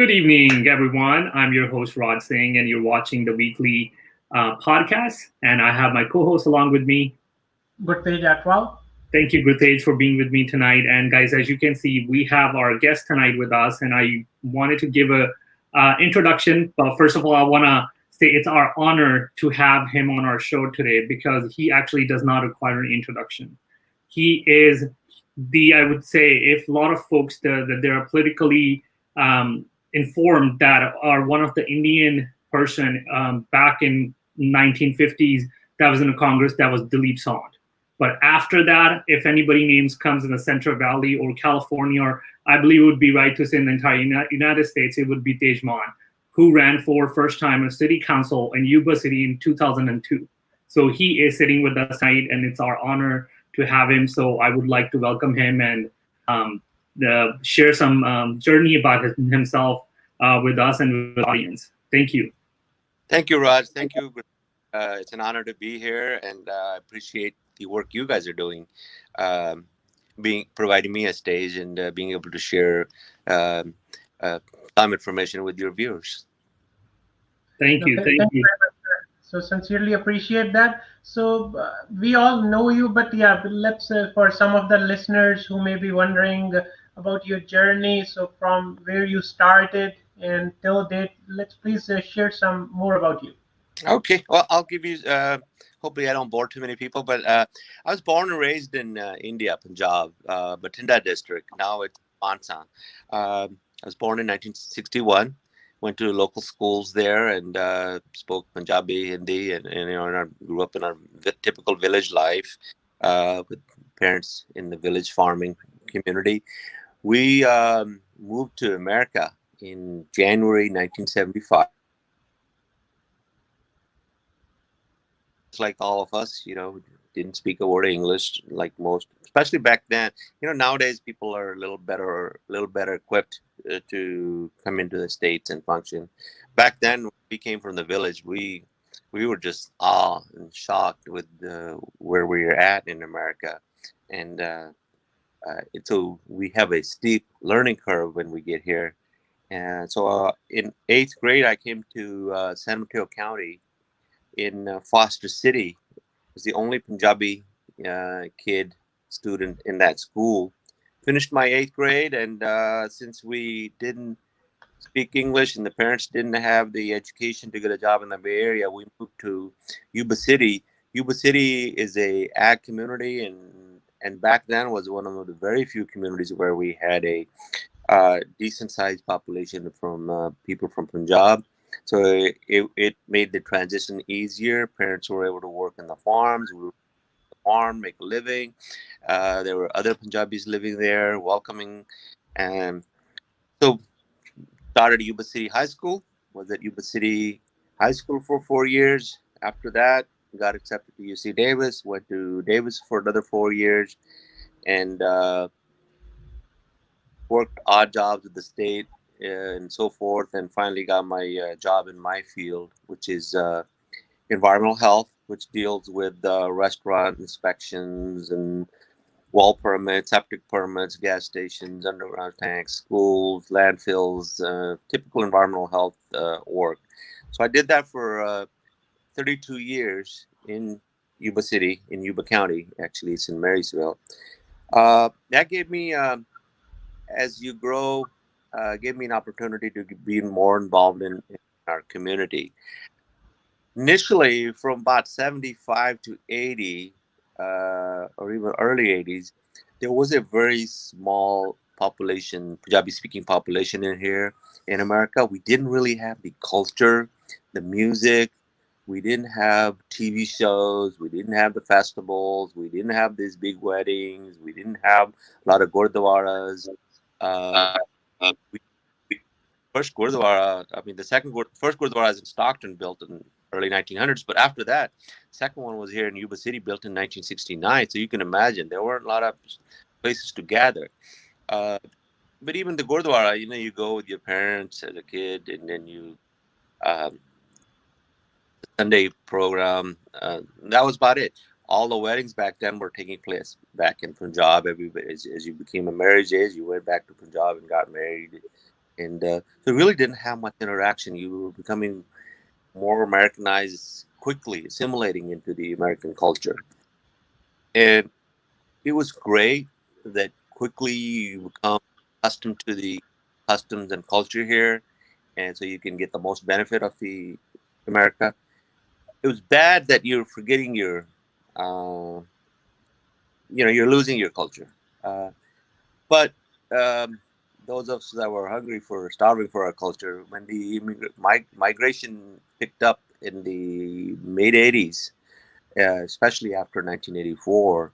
Good evening, everyone. I'm your host, Rod Singh, and you're watching the weekly podcast. And I have my co host along with me. Good page at 12. Thank you, Guthej, for being with me tonight. And guys, as you can see, we have our guest tonight with us, and I wanted to give a introduction. But first of all, I want to say it's our honor to have him on our show today because he actually does not require an introduction. He is I would say, if a lot of folks that they are politically informed that are one of the Indian person back in 1950s that was in the Congress, that was Dilip Sawant. But after that, if anybody names comes in the Central Valley or California, or I believe it would be right to say in the entire United States, it would be Tejman, who ran for first time a city council in Yuba City in 2002. So he is sitting with us tonight, and it's our honor to have him. So I would like to welcome him and share some journey about himself with us and with the audience. Thank you. Thank you, Raj. Thank you. It's an honor to be here, and I appreciate the work you guys are doing, um, being providing me a stage and being able to share um, uh, some information with your viewers. Thank No, you. Thank thank you you. very much, sir. So sincerely appreciate that. So we all know you, but yeah, let's for some of the listeners who may be wondering about your journey. So from where you started and till date, let's please share some more about you. Okay, well, I'll give you. Hopefully, I don't bore too many people, but I was born and raised in India, Punjab, Batinda district. Now it's Mansa. I was born in 1961. Went to local schools there and spoke Punjabi, Hindi, and I grew up in a typical village life with parents in the village farming community. We moved to America in January 1975. Like all of us, didn't speak a word of English like most, especially back then. Nowadays people are a little better equipped to come into the States and function. Back then, we came from the village. We were just awe and shocked with where we are at in America, and so we have a steep learning curve when we get here. And so in eighth grade, I came to San Mateo County in Foster City. Was the only Punjabi kid student in that school. Finished my eighth grade, and since we didn't speak English and the parents didn't have the education to get a job in the Bay Area, we moved to Yuba City. Yuba City is a ag community, and back then was one of the very few communities where we had a decent sized population from people from Punjab. So it made the transition easier. Parents were able to work in the farms. We were farm, make a living. There were other Punjabis living there, welcoming. And so started at Yuba City High School, was at Yuba City High School for 4 years. After that, got accepted to UC Davis, went to Davis for another 4 years, and worked odd jobs with the state and so forth, and finally got my job in my field, which is environmental health, which deals with restaurant inspections and well permits, septic permits, gas stations, underground tanks, schools, landfills, typical environmental health work. So I did that for 32 years in Yuba City, in Yuba County. Actually, it's in Marysville. That gave me, as you grow, gave me an opportunity to be more involved in our community. Initially, from about 75 to 80, or even early 80s, there was a very small population, Punjabi speaking population in here in America. We didn't really have the culture, the music. We didn't have TV shows. We didn't have the festivals. We didn't have these big weddings. We didn't have a lot of gurdwaras. Uh, we first Gurdwara, I mean, first Gurdwara is in Stockton, built in early 1900s. But after that, second one was here in Yuba City, built in 1969. So you can imagine there weren't a lot of places to gather. Uh, but even the Gurdwara, you go with your parents as a kid, and then um, Sunday program. That was about it. All the weddings back then were taking place back in Punjab. Everybody, as you became a marriage age, you went back to Punjab and got married. and so really didn't have much interaction. You were becoming more Americanized quickly, assimilating into the American culture, and it was great that quickly you become accustomed to the customs and culture here, and so you can get the most benefit of the America. It was bad that you're forgetting your, uh, you're losing your culture. But um, those of us that were hungry for, starving for our culture, when the migration picked up in the mid '80s, especially after 1984,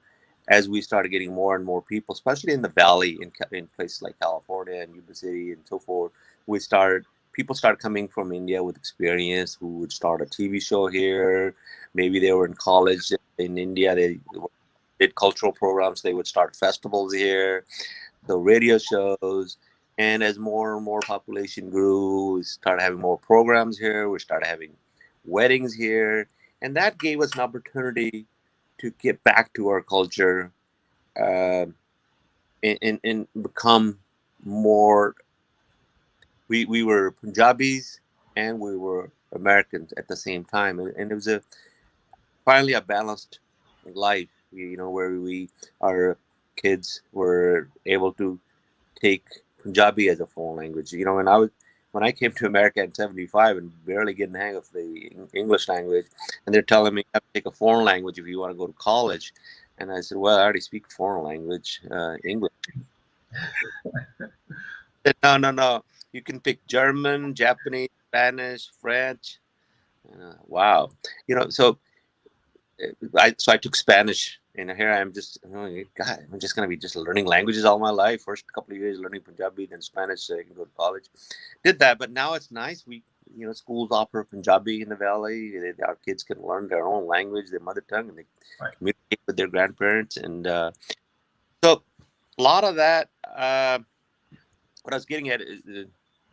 as we started getting more and more people, especially in the valley, in places like California and Yuba City and so forth, people started coming from India with experience who would start a TV show here. Maybe they were in college in India. They did cultural programs. They would start festivals here, the radio shows. And as more and more population grew, we started having more programs here. We started having weddings here, and that gave us an opportunity to get back to our culture, uh, and become more. We were Punjabis and we were Americans at the same time, and it was a finally a balanced life. Where our kids were able to take Punjabi as a foreign language. When I came to America in '75 and barely getting the hang of the English language, and they're telling me I have to take a foreign language if you want to go to college, and I said, well, I already speak foreign language, English. They said, no, no, no, you can pick German, Japanese, Spanish, French. Wow, so I took Spanish, and here I am just, God, I'm just gonna be just learning languages all my life. First couple of years learning Punjabi, then Spanish, so I can go to college. Did that, but now it's nice. Schools offer Punjabi in the valley. Our kids can learn their own language, their mother tongue, and they Right. communicate with their grandparents. And so a lot of that. What I was getting at is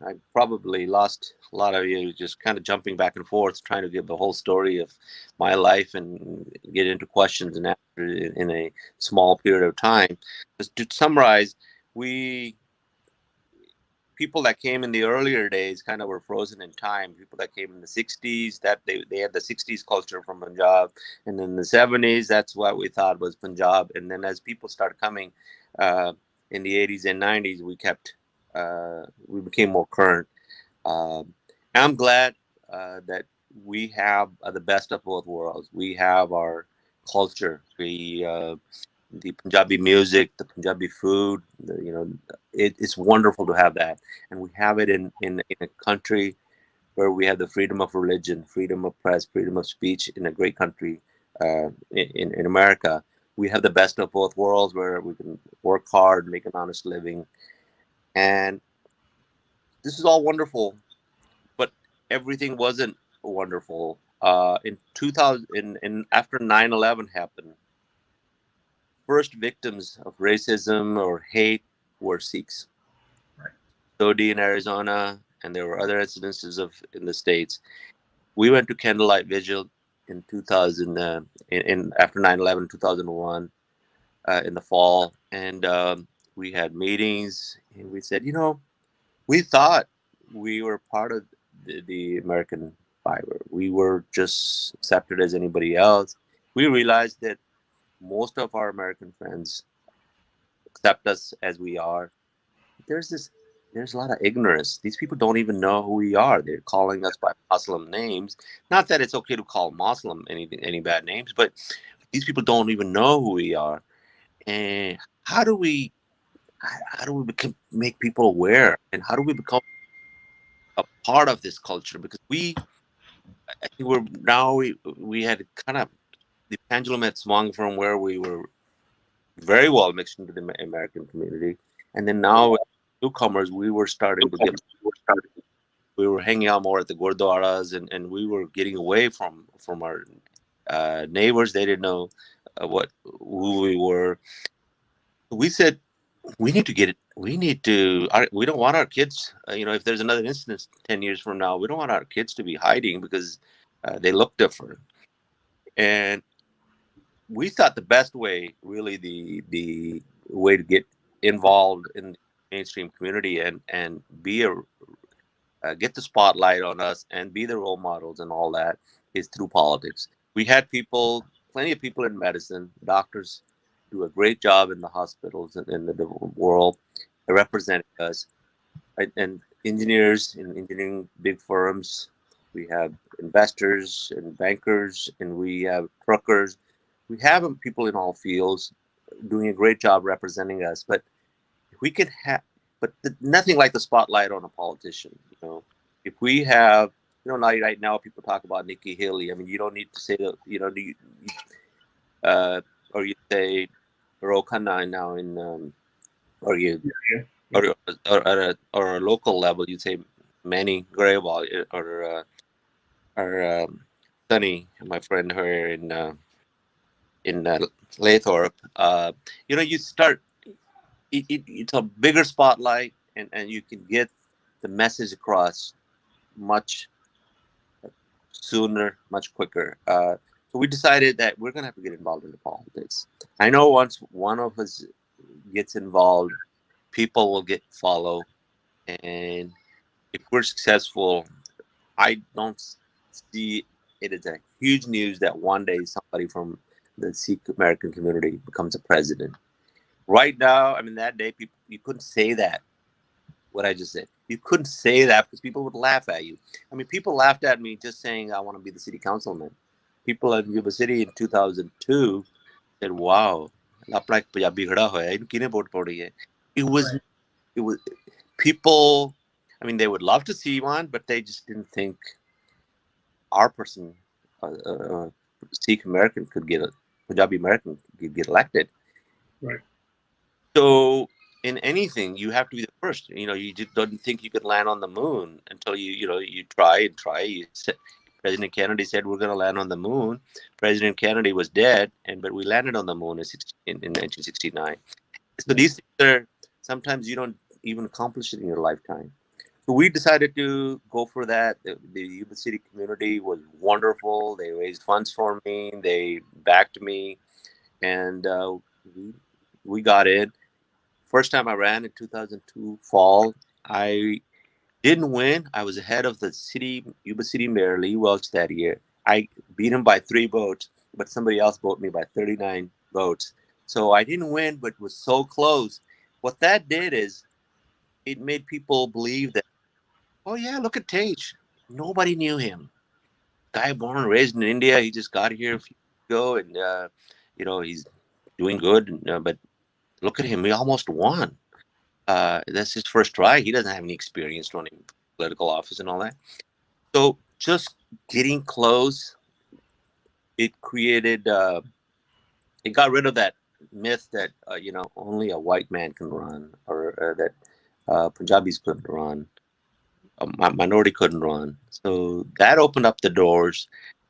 I probably lost a lot of you just kind of jumping back and forth, trying to give the whole story of my life and get into questions and answers in a small period of time. Just to summarize, we people that came in the earlier days kind of were frozen in time. People that came in the '60s, that they had the '60s culture from Punjab, and in the '70s, that's what we thought was Punjab. And then as people started coming uh, in the '80s and '90s, we became more current. Um, I'm glad that we have the best of both worlds. We have our culture. The Punjabi music, the Punjabi food. It's wonderful to have that, and we have it in a country where we have the freedom of religion, freedom of press, freedom of speech in a great country, in America. We have the best of both worlds, where we can work hard, make an honest living, and this is all wonderful. But everything wasn't wonderful. In 2000, after 9/11 happened, first victims of racism or hate were Sikhs. Right. Sodi in Arizona, and there were other incidences of in the states. We went to candlelight vigil in 2000, in after 9/11, 2001, in the fall, and we had meetings, and we said, we thought we were part of the American fiber. We were just accepted as anybody else. We realized that most of our American friends accept us as we are. There's this there's a lot of ignorance. These people don't even know who we are. They're calling us by Muslim names. Not that it's okay to call Muslim any bad names, but these people don't even know who we are. And how do we make people aware, and how do we become a part of this culture? Because I think we had kind of the pendulum had swung from where we were very well mixed into the American community, and then now newcomers, we were hanging out more at the gurdwaras, and we were getting away from our neighbors. They didn't know who we were. We said we need to get it. We don't want our kids. If there's another incident 10 years from now, we don't want our kids to be hiding because they look different. And we thought the best way, really, the way to get involved in mainstream community and be a get the spotlight on us and be the role models and all that is through politics. We had people, plenty of people in medicine, doctors do a great job in the hospitals and in the world representing us, right? And engineers in engineering big firms, we have investors and bankers, and we have truckers. We have people in all fields doing a great job representing us. But if we could have, but nothing like the spotlight on a politician. If we have, right now people talk about Nikki Haley. I mean, you don't need to say that. Uh, or you say Ro Khanna now or you Yeah. or a local level, you say Manny Grewal or Sunny, my friend, her in Laythorpe. You start. It's a bigger spotlight, and you can get the message across much sooner, much quicker. So we decided that we're gonna have to get involved in the politics. I know once one of us gets involved, people will get follow, and if we're successful, I don't see it as a huge news that one day somebody from the Sikh American community becomes a president. Right now, I mean, that day, people, you couldn't say that. What I just said, you couldn't say that because people would laugh at you. I mean, people laughed at me just saying I want to be the city councilman. People in Yuba City in 2002 said, "Wow, अपना एक पंजाबी खड़ा होया, इन्हें किने vote पड़ी है?" It was, Right. it was people. I mean, they would love to see one, but they just didn't think our person, Sikh American, could get a Punjabi American could get elected. Right. So in anything, you have to be the first. You just don't think you could land on the moon until you try and try. President Kennedy said we're going to land on the moon. President Kennedy was dead, but we landed on the moon in 1969. So Yeah. these things are sometimes you don't even accomplish it in your lifetime. So we decided to go for that. The Yuba City community was wonderful. They raised funds for me. They backed me, and we we got in. First time I ran in 2002 fall, I didn't win. I was ahead of the Yuba City Mayor Lee Welch that year. I beat him by 3 votes, but somebody else voted me by 39 votes. So I didn't win, but was so close. What that did is it made people believe that, oh yeah, look at Tage. Nobody knew him. Guy born and raised in India. He just got here a few years ago, and he's doing good. But look at him. He almost won. That's his first try. He doesn't have any experience running political office and all that. So just getting close, it created, it got rid of that myth that only a white man can run, or that Punjabis couldn't run, a minority couldn't run. So that opened up the doors.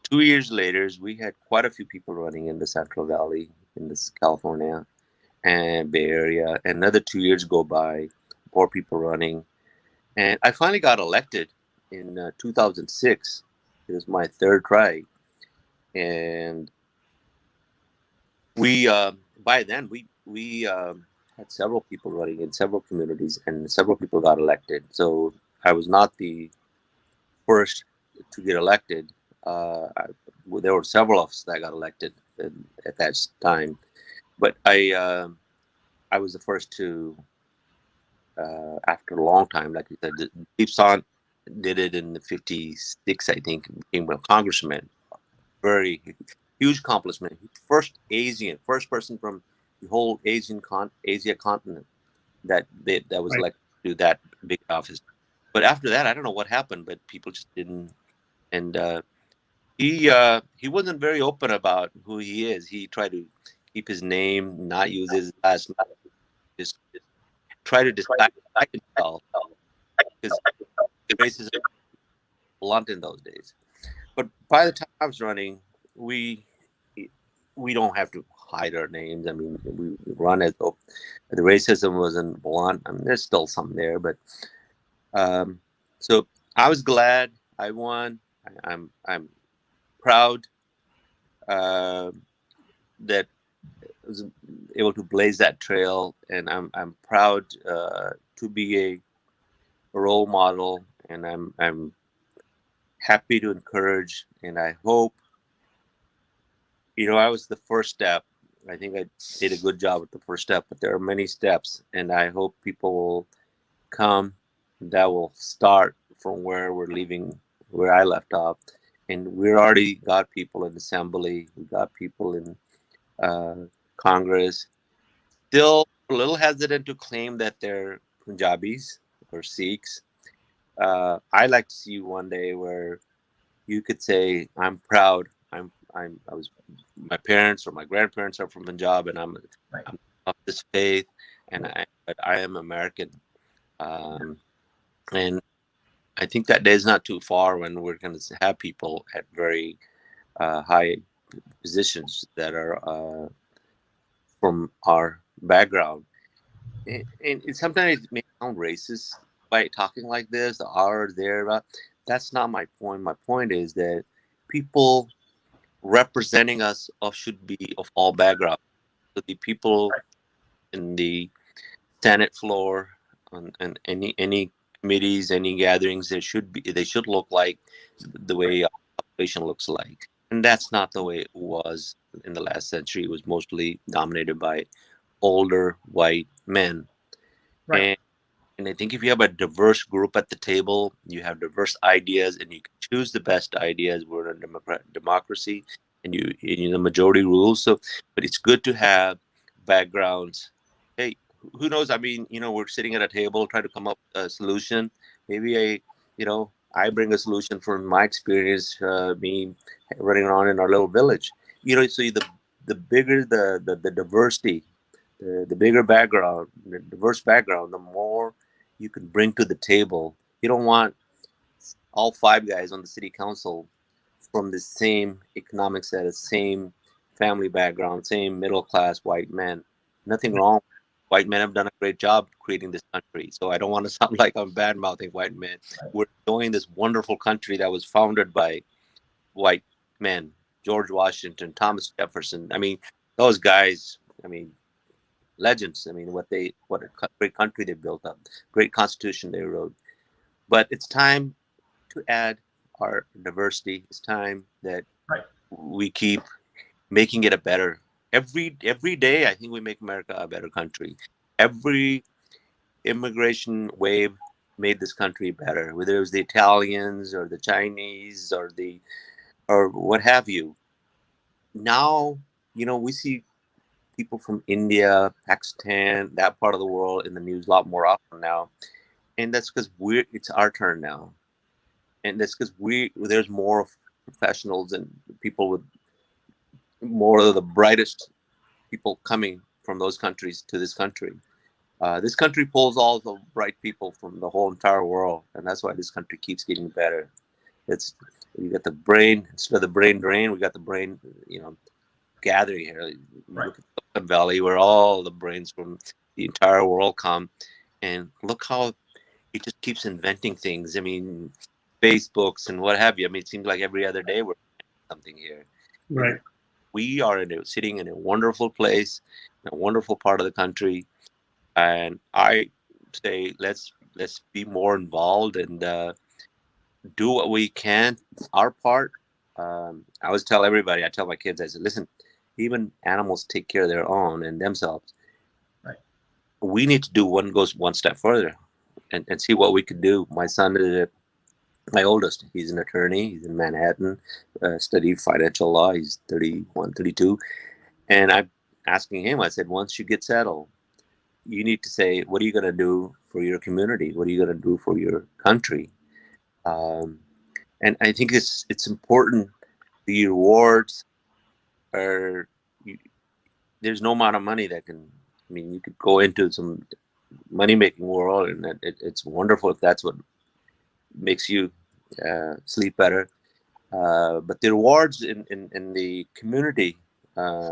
2 years later, we had quite a few people running in the Central Valley, in this California and Bay Area. Another 2 years go by, more people running. And I finally got elected in 2006. It was my third try, and we by then we had several people running in several communities, and several people got elected. So I was not the first to get elected. There were several of us that got elected at that time, but I was the first to after a long time, like you said, Deep Son did it in '56, I think, became a congressman. Very huge accomplishment. First Asian, first person from the whole Asia continent that was Right. elected to that big office. But after that, I don't know what happened, but people just didn't. And he wasn't very open about who he is. He tried to keep his name, not use his last name, just try to disguise himself because racism was blunt in those days. But by the time I was running, we we don't have to hide our names. I mean, we run as though the racism wasn't blunt. I mean, there's still some there, but um, so I was glad I won. I'm proud uh, that I was able to blaze that trail, and I'm proud to be a role model, and I'm happy to encourage, and I hope, I was the first step. I think I did a good job with the first step, but there are many steps, and I hope people will come that will start from where we're leaving, where I left off. And we already got people in assembly, we got people in Congress, still a little hesitant to claim that they're Punjabis or Sikhs. I like to see one day where you could say, "I'm proud. I was. My parents or my grandparents are from Punjab, and Right. I'm of this faith, and but I am American." Um, and I think that day is not too far when we're going to have people at very high positions that are from our background. And sometimes it may sound racist by talking like this, the R there, but that's not my point. My point is that people representing us should be of all backgrounds. So the people Right. in the Senate floor and any committees, any gatherings, they should look like the way our population looks like. And that's not the way it was in the last century. It was mostly dominated by older white men. Right. And I think if you have a diverse group at the table, you have diverse ideas, and you can choose the best ideas. We're in a democracy, and the majority rules. So, but it's good to have backgrounds. Hey, who knows? I mean, we're sitting at a table trying to come up with a solution. Maybe I bring a solution from my experience, me running around in our little village. So the bigger the diversity, the bigger background, the diverse background, the more you can bring to the table. You don't want all five guys on the city council from the same economic status, same family background, same middle class white men. Nothing wrong. White men have done a great job creating this country. So I don't want to sound like I'm bad mouthing white men. We're enjoying this wonderful country that was founded by white men. George Washington, Thomas Jefferson. I mean, those guys, legends. I mean, what a great country they built up, great constitution they wrote. But it's time to add our diversity. It's time that Right. we keep making it a better. Every day, I think we make America a better country. Every immigration wave made this country better, whether it was the Italians or the Chinese or what have you. Now, we see people from India, Pakistan, that part of the world in the news a lot more often now, and that's because it's our turn now, and that's because there's more professionals and people with more of the brightest people coming from those countries to this country. This country pulls all the bright people from the whole entire world, and that's why this country keeps getting better. It's we got the brain instead of the brain drain, we got the brain, gathering here. You Right. look at Silicon Valley, where all the brains from the entire world come, and look how it just keeps inventing things. I mean, Facebooks and what have you. I mean, it seems like every other day we're doing something here. Right. We are sitting in a wonderful place, in a wonderful part of the country, and I say let's be more involved and do what we can, our part. I always tell everybody, I tell my kids, I said, listen, even animals take care of their own and themselves. Right. We need to do one step further and see what we could do. My son is my oldest. He's an attorney. He's in Manhattan, studied financial law. He's 31, 32. And I'm asking him, I said, once you get settled, you need to say, what are you going to do for your community? What are you going to do for your country? Um, and I think it's important. The rewards are there's no amount of money that can. I mean, you could go into some money making world, and it's wonderful if that's what makes you sleep better. But the rewards in the community,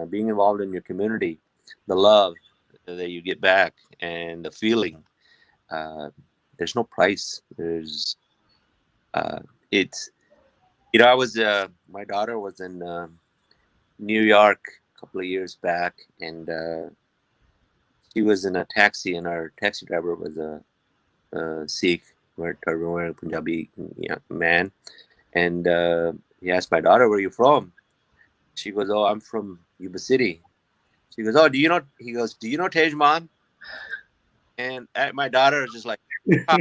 being involved in your community, the love that you get back, and the feeling, uh, there's no price. Uh, it's I was my daughter was in New York a couple of years back, and she was in a taxi, and our taxi driver was a Sikh, turban wearing Punjabi man, and he asked my daughter, "Where are you from?" She goes, "Oh, I'm from Yuba City." She goes, "Oh, do you know?" He goes, "Do you know Tejman?" And my daughter is just like, "Wow,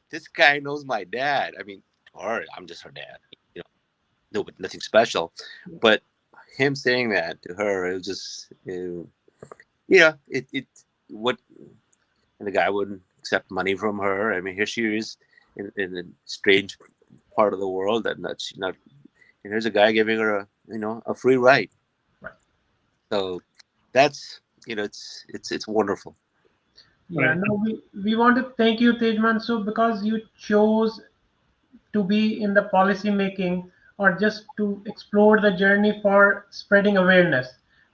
this guy knows my dad." I mean, or I'm just her dad, you know, no, but nothing special. But him saying that to her, it was just, it what, and the guy wouldn't accept money from her. I mean, here she is in a strange part of the world that she's not. And here's a guy giving her a free ride. Right. So that's it's wonderful. Yeah, Right. no, we want to thank you, Tejman. So because you chose to be in the policy making or just to explore the journey for spreading awareness,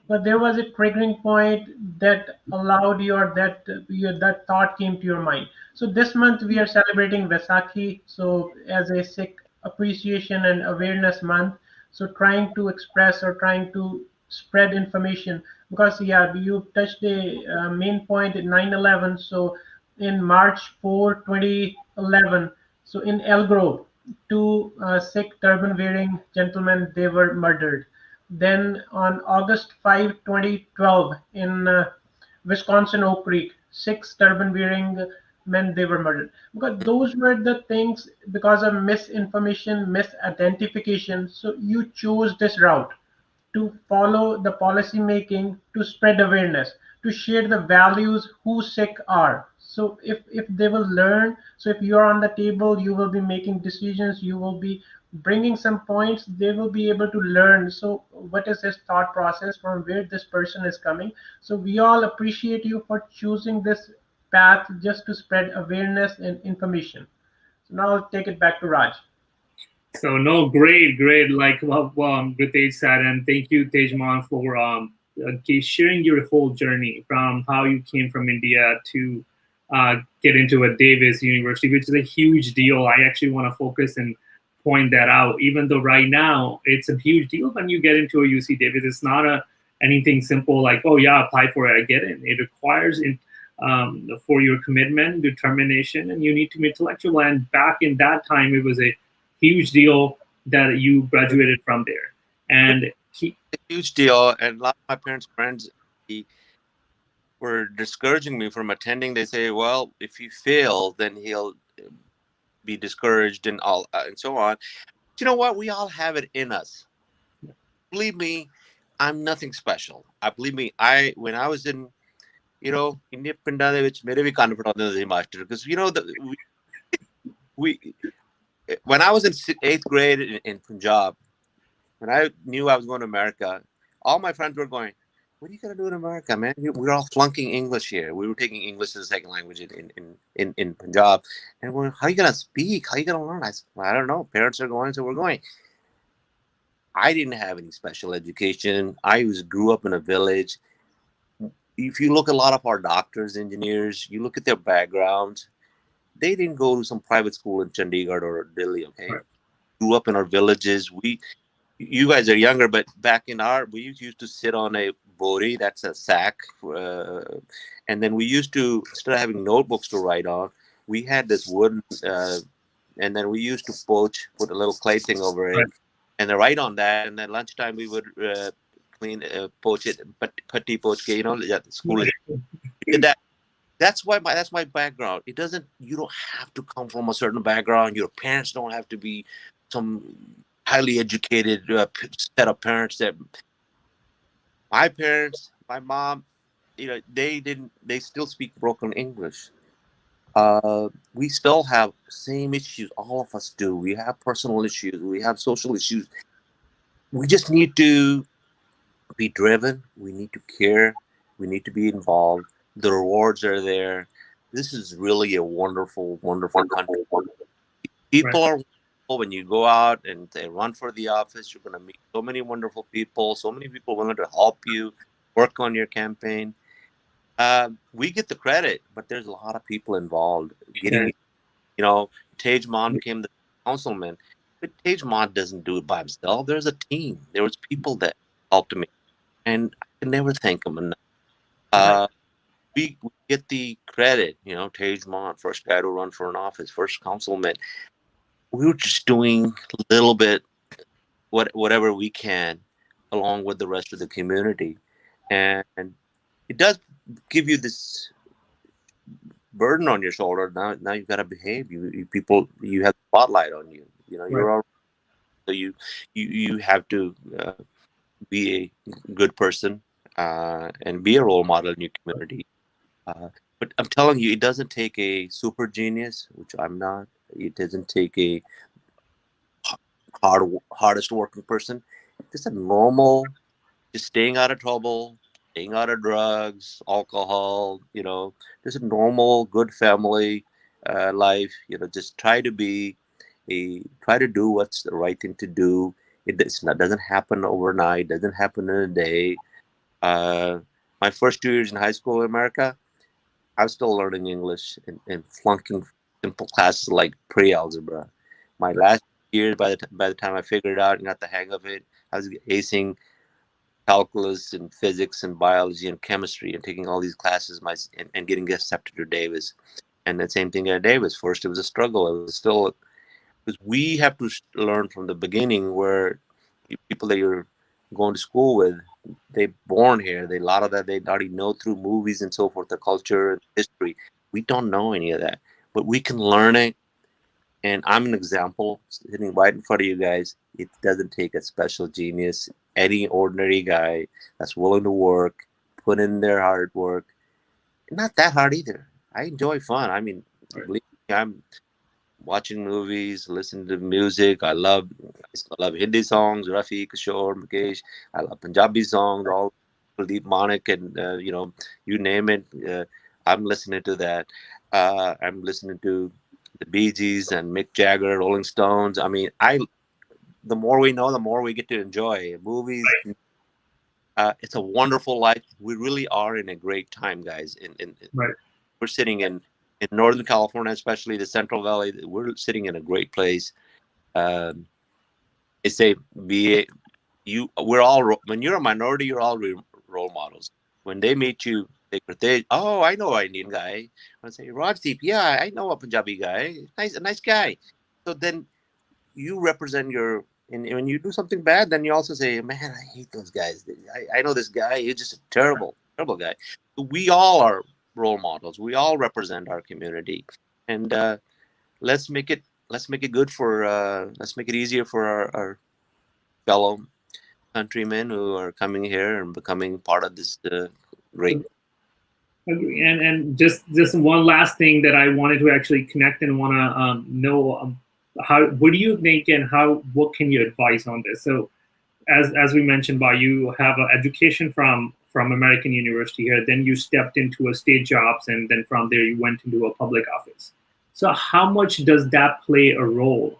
but there was a triggering point that allowed you, or that thought came to your mind. So this month we are celebrating Vaisakhi, so as a Sikh appreciation and awareness month, so trying to express or trying to spread information, because yeah, you touched the main point at 9/11. So in March 4, 2011, so in Elgrove, two Sikh turban-wearing gentlemen, they were murdered. Then on August 5, 2012, in Wisconsin Oak Creek, six turban-wearing men, they were murdered. Because those were the things, because of misinformation, misidentification. So you chose this route to follow the policy making, to spread awareness, to share the values who Sikh are. So if they will learn, so if you are on the table, you will be making decisions, you will be bringing some points, they will be able to learn. So what is his thought process, from where this person is coming. So we all appreciate you for choosing this path just to spread awareness and information. So now I'll take it back to Raj. So no, great, great. Like what Ritesh said, and thank you, Tejman, for sharing your whole journey from how you came from India to get into a Davis University, which is a huge deal. I actually want to focus and point that out. Even though right now it's a huge deal when you get into a UC Davis, it's not anything simple like, oh yeah, apply for it, I get it. It requires for your commitment, determination, and you need to be intellectual. And back in that time, it was a huge deal that you graduated from there. And A huge deal, and a lot of my parents' friends were discouraging me from attending. They say, "Well, if you fail, then he'll be discouraged and all and so on." But you know what? We all have it in us. Believe me, I'm nothing special. I believe me. I when I was in India ਪਿੰਡਾਂ ਦੇ ਵਿੱਚ ਮੇਰੇ ਵੀ ਕੰਨ ਫਟਾਉਂਦੇ ਹੁੰਦੇ ਸੀ master, because we when I was in eighth grade in Punjab, when I knew I was going to America, all my friends were going, "What are you going to do in America, man? We're all flunking English here." We were taking English as a second language in Punjab, and we're, "How are you going to speak? How are you going to learn?" I said, "Well, I don't know. Parents are going, so we're going." I didn't have any special education. I grew up in a village. If you look at a lot of our doctors, engineers, you look at their backgrounds, they didn't go to some private school in Chandigarh or Delhi. Okay, right, grew up in our villages. You guys are younger, but back in we used to sit on a bori, that's a sack, and then we used to, instead of having notebooks to write on, we had this wooden, and then we used to put a little clay thing over it, right, and then write on that, and then lunchtime we would poach it, putty poach, school. right, Did that. That's my background. You don't have to come from a certain background. Your parents don't have to be some highly educated set of parents. That my parents, my mom, they still speak broken English. We still have same issues. All of us do. We have personal issues. We have social issues. We just need to be driven. We need to care. We need to be involved. The rewards are there. This is really a wonderful, wonderful country. right. People are wonderful. When you go out and they run for the office, you're going to meet so many wonderful people, so many people willing to help you work on your campaign. We get the credit, but there's a lot of people involved. Yeah. Tej Mon became the councilman, but Tej Mon doesn't do it by himself. There's a team. There was people that helped me, and I can never thank them enough. Right. Uh, we get the credit. You know, Tage Mont, first guy to run for an office, first councilman. We were just doing a little bit whatever we can along with the rest of the community, and it does give you this burden on your shoulder. Now you've got to behave. You have the spotlight on you. You know, Right. you're all, so you have to be a good person and be a role model in your community. But I'm telling you, it doesn't take a super genius, which I'm not. It doesn't take a hardest working person. Just a normal, just staying out of trouble, staying out of drugs, alcohol. You know, just a normal, good family life. You know, just try to do what's the right thing to do. Doesn't happen overnight. Doesn't happen in a day. Uh, my first 2 years in high school in America, I was still learning English and flunking simple classes like pre-algebra. My last year, by the time I figured it out and got the hang of it, I was acing calculus and physics and biology and chemistry and taking all these classes and getting accepted to Davis. And the same thing at Davis. First, it was a struggle. It was still because we have to learn from the beginning where people that you're going to school with, they born here. They a lot of that they already know through movies and so forth, the culture and history. We don't know any of that, but we can learn it. And I'm an example sitting right in front of you guys. It doesn't take a special genius. Any ordinary guy that's willing to work, put in their hard work. Not that hard either. I enjoy fun. I mean, Right. believe me, I'm watching movies, listening to music. I love Hindi songs, Rafi, Kishore, Mukesh. I love Punjabi songs, all Pradeep Manik, and you name it. I'm listening to that. I'm listening to the Bee Gees and Mick Jagger, Rolling Stones. I mean, I the more we know, the more we get to enjoy movies. It's a wonderful life. We really are in a great time, guys. Right. We're sitting in Northern California, especially the Central Valley. We're sitting in a great place. Um, it's a be we're all when you're a minority, you're all role models. When they meet you, they oh, I know an Indian guy. I say Rajdeep, yeah, I know a Punjabi guy. A nice guy. So then you represent your. And when you do something bad, then you also say, "Man, I hate those guys. I know this guy. He's just a terrible, terrible guy." We all are role models. We all represent our community, and let's make it good for let's make it easier for our fellow countrymen who are coming here and becoming part of this great. Agree. And just one last thing that I wanted to actually connect and want to know how what do you think and what can you advise on this? So as we mentioned, by you have an education from American University here, then you stepped into a state jobs, and then from there you went into a public office. So how much does that play a role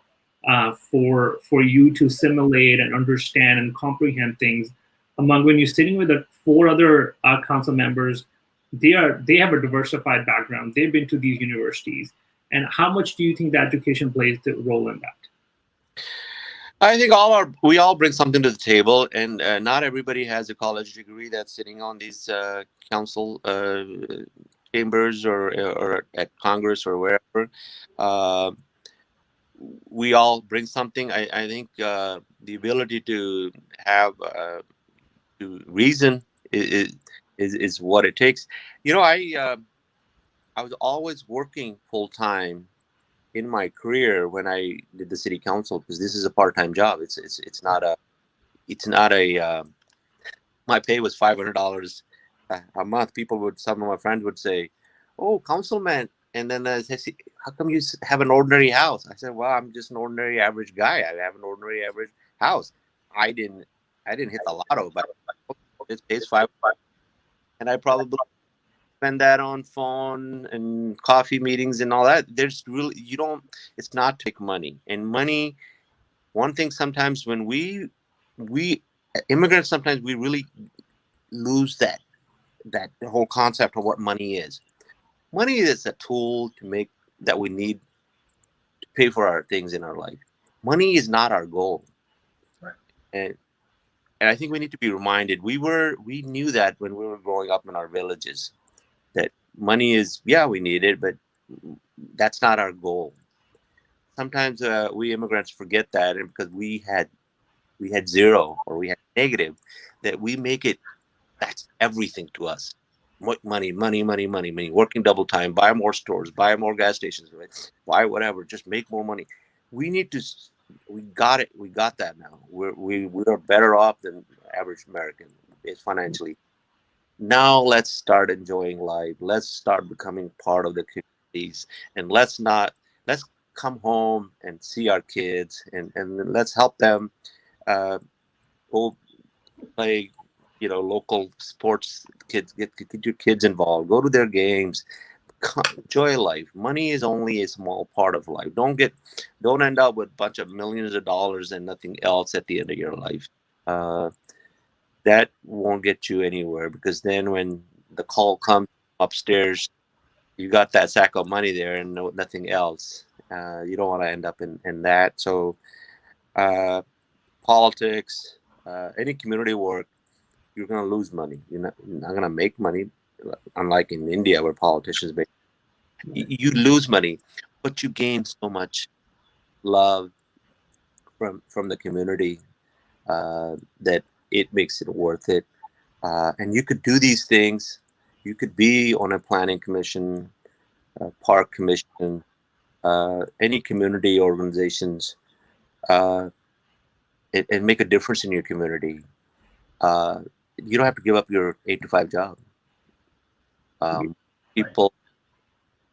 for you to assimilate and understand and comprehend things among when you're sitting with the four other council members? They have a diversified background. They've been to these universities, and how much do you think the education plays the role in that? I think we all bring something to the table, and not everybody has a college degree that's sitting on these council chambers or at Congress or wherever. Uh, we all bring something. I think the ability to have to reason is what it takes. You know, I was always working full time in my career when I did the city council because this is a part time job. It's not a my pay was $500 a month. Some of my friends would say, "Oh, councilman," and then they say, "How come you have an ordinary house?" I said, "Well, I'm just an ordinary average guy. I have an ordinary average house. I didn't I didn't hit the lotto, but it pays five, and I probably spend that on phone and coffee meetings and all that. There's really you don't. It's not to make money, and money. One thing sometimes when we immigrants sometimes we really lose that the whole concept of what money is. Money is a tool to make that we need to pay for our things in our life. Money is not our goal, Right. and I think we need to be reminded. We knew that when we were growing up in our villages that money is, yeah, we need it, but that's not our goal. Sometimes we immigrants forget that, and because we had zero or we had negative, that we make it, that's everything to us. Money, money, money, money, money. Working double time, buy more stores, buy more gas stations, right? Buy whatever, just make more money. We need to. We got it. We got that now. We are better off than average American financially. Now let's start enjoying life. Let's start becoming part of the communities, and let's come home and see our kids, and let's help them uh, go play, local sports. Kids get your kids involved. Go to their games. Enjoy life. Money is only a small part of life. Don't end up with a bunch of millions of dollars and nothing else at the end of your life. Uh, that won't get you anywhere, because then when the call comes upstairs, you got that sack of money there and nothing else. You don't want to end up in that. So uh, politics, any community work, you're going to lose money. You're not going to make money, unlike in India where politicians make. You lose money, but you gain so much love from the community, that it makes it worth it. And you could do these things. You could be on a planning commission, park commission, any community organizations, uh, and make a difference in your community. Uh, you don't have to give up your 8 to 5 job. Right. People,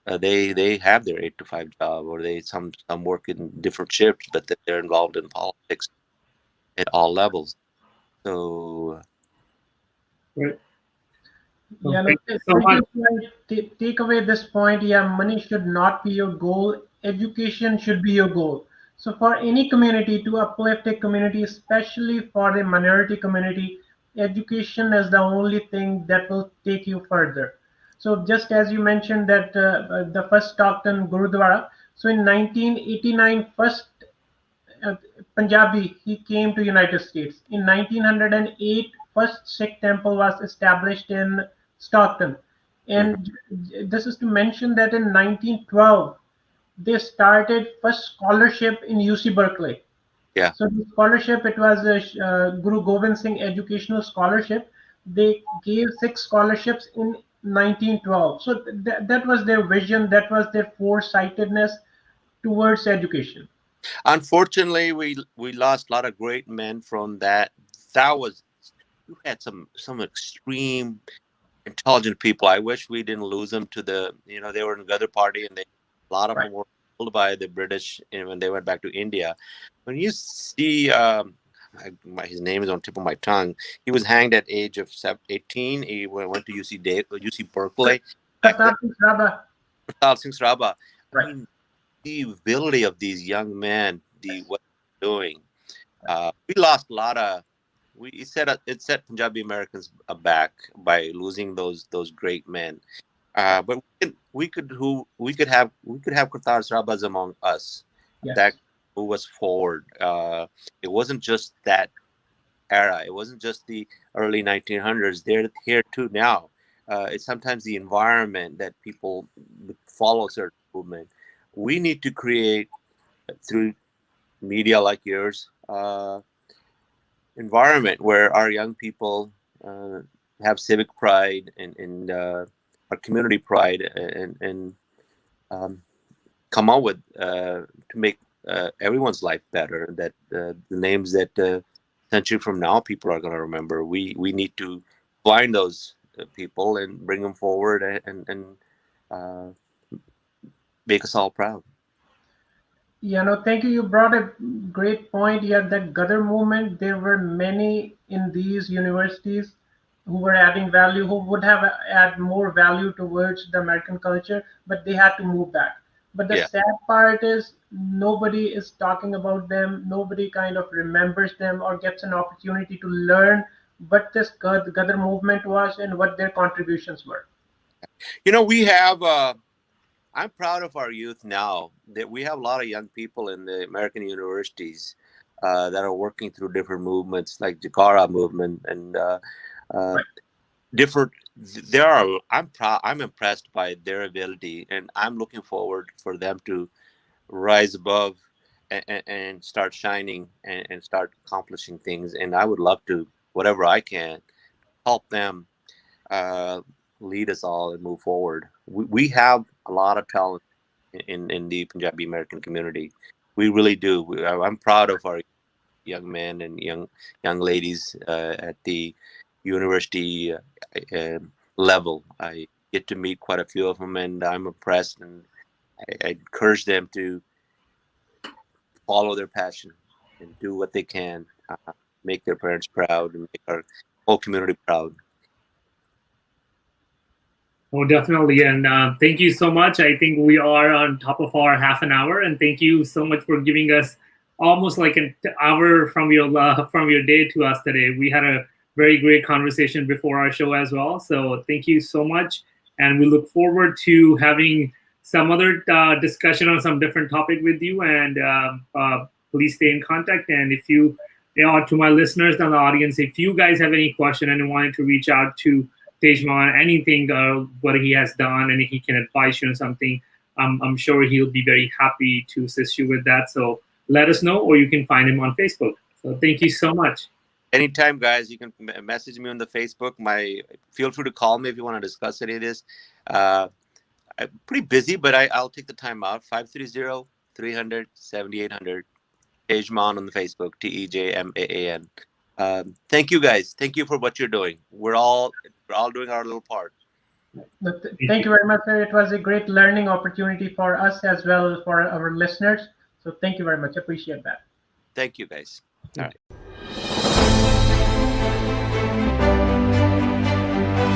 they have their 8 to 5 job, or some work in different shifts, but they're involved in politics at all levels. So Right. So Yeah, no, thank you so thank much. you. Take away this point. Yeah, money should not be your goal. Education should be your goal. So for any community to uplift a community, especially for the minority community, education is the only thing that will take you further. So just as you mentioned that the first Stockton Gurudwara, so in 1989, first uh, Punjabi, he came to United States. In 1908, first Sikh temple was established in Stockton. mhm, And this is to mention that in 1912, they started first scholarship in UC Berkeley. yeah. So the scholarship, it was a Guru Gobind Singh Educational Scholarship. They gave 6 scholarships in 1912. So that was their vision, that was their foresightedness towards education. Unfortunately, we lost a lot of great men from that. That was You had some extreme intelligent people. I wish we didn't lose them to they were in the other party, and a lot of Right. them were killed by the British, when they went back to India. When you see, his name is on the tip of my tongue. He was hanged at age of 18. He went to UC Berkeley back then. Kartar Singh Sraba. Tal Singh Sraba. I Right. mean, the ability of these young men, what they're doing. We lost a lot of. It set Punjabi Americans aback by losing those great men. But we could have Kartar Sarabas among us. That Yes. who was forward. It wasn't just that era. It wasn't just the early 1900s. They're here too now. It's sometimes the environment that people follow certain movement. We need to create, through media like yours, environment where our young people uh, have civic pride, and our community pride, and um, come up with, to make everyone's life better. That the names that century from now people are going to remember. We need to find those people and bring them forward, and uh, make us all proud. Yeah, no, thank you. You brought a great point. Yeah, that Gather movement, there were many in these universities who were adding value, who would have add more value towards the American culture, but they had to move back. But the Yeah. sad part is nobody is talking about them. Nobody kind of remembers them or gets an opportunity to learn what this Gather movement was and what their contributions were. We have. I'm proud of our youth now, that we have a lot of young people in the American universities that are working through different movements like Jakara movement, and uh, Right. different I'm impressed by their ability, and I'm looking forward for them to rise above and start shining and start accomplishing things. And I would love to, whatever I can, help them uh, lead us all and move forward. We have a lot of talent in the Punjabi American community. We really do. I'm proud of our young men and young ladies at the university level. I get to meet quite a few of them, and I'm impressed, and I encourage them to follow their passion and do what they can, make their parents proud and make our whole community proud. Oh, definitely. And thank you so much. I think we are on top of our half an hour, and thank you so much for giving us almost like an hour from your day to us today. We had a very great conversation before our show as well. So thank you so much, and we look forward to having some other discussion on some different topic with you. And please stay in contact. And if to my listeners and the audience, if you guys have any question and wanted to reach out to Tejman, anything what he has done, and he can advise you on something, I'm sure he'll be very happy to assist you with that. So let us know, or you can find him on Facebook. So thank you so much. Anytime, guys, you can message me on the Facebook. Feel free to call me if you want to discuss any of this. I'm pretty busy, but I'll take the time out. 530-300-7800. Tejman on the Facebook, TEJMAAN. Thank you, guys. Thank you for what you're doing. We're all doing our little part. Thank you very much, sir. It was a great learning opportunity for us as well for our listeners. So thank you very much. Appreciate that. Thank you, guys. All right.